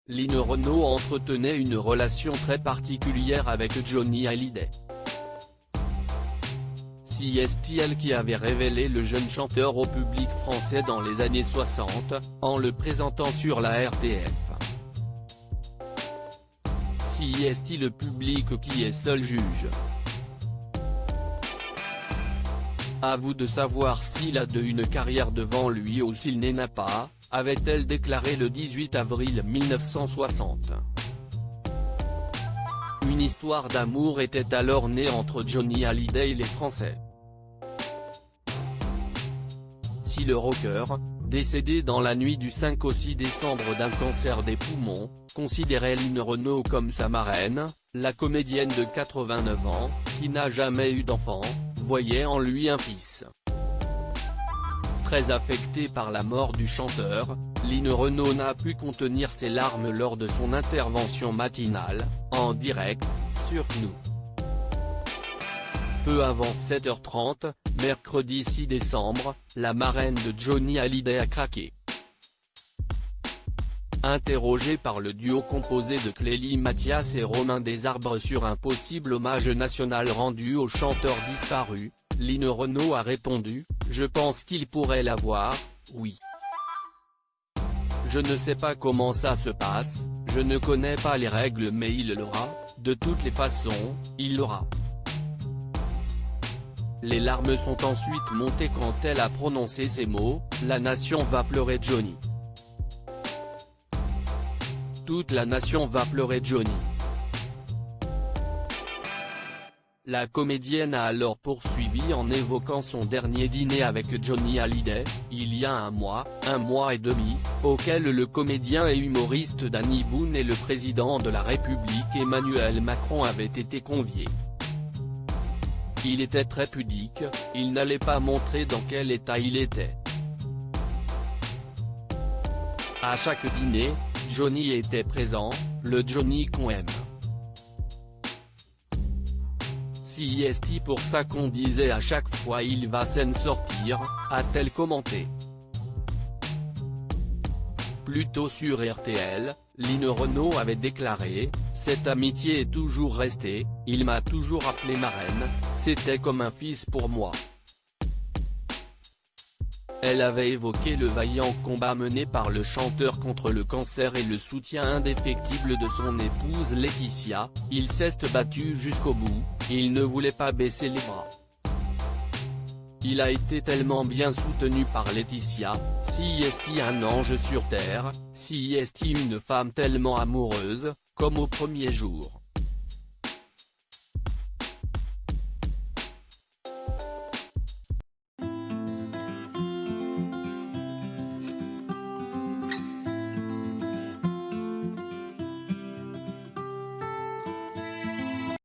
Lynn Renaud entretenait une relation très particulière avec Johnny Hallyday. C'est elle qui avait révélé le jeune chanteur au public français dans les années 60, en le présentant sur la RTF. C'est le public qui est seul juge. À vous de savoir s'il a une carrière devant lui ou s'il n'en a pas, avait-elle déclaré le 18 avril 1960. Une histoire d'amour était alors née entre Johnny Hallyday et les Français. Si le rocker, décédé dans la nuit du 5 au 6 décembre d'un cancer des poumons, considérait Lynn Renaud comme sa marraine, la comédienne de 89 ans, qui n'a jamais eu d'enfant, voyait en lui un fils. Très affectée par la mort du chanteur, Lynn Renaud n'a pu contenir ses larmes lors de son intervention matinale, en direct, sur Nous. Peu avant 7h30, mercredi 6 décembre, la marraine de Johnny Hallyday a craqué. Interrogée par le duo composé de Clélie Mathias et Romain Desarbres sur un possible hommage national rendu au chanteur disparu, Lynn Renaud a répondu « Je pense qu'il pourrait l'avoir, oui. Je ne sais pas comment ça se passe, je ne connais pas les règles mais il l'aura, de toutes les façons, il l'aura. » Les larmes sont ensuite montées quand elle a prononcé ces mots, « La nation va pleurer Johnny. Toute la nation va pleurer Johnny. » La comédienne a alors poursuivi en évoquant son dernier dîner avec Johnny Hallyday, il y a un mois et demi, auquel le comédien et humoriste Danny Boone et le président de la République Emmanuel Macron avaient été conviés. Il était très pudique, il n'allait pas montrer dans quel état il était. À chaque dîner, Johnny était présent, le Johnny qu'on aime. C'est pour ça qu'on disait à chaque fois il va s'en sortir, a-t-elle commenté. Plus tôt sur RTL, Lynn Renaud avait déclaré « Cette amitié est toujours restée, il m'a toujours appelé marraine, c'était comme un fils pour moi. » Elle avait évoqué le vaillant combat mené par le chanteur contre le cancer et le soutien indéfectible de son épouse Laetitia, il s'est battu jusqu'au bout, il ne voulait pas baisser les bras. Il a été tellement bien soutenu par Laetitia, c'est un ange sur terre, c'est une femme tellement amoureuse, comme au premier jour.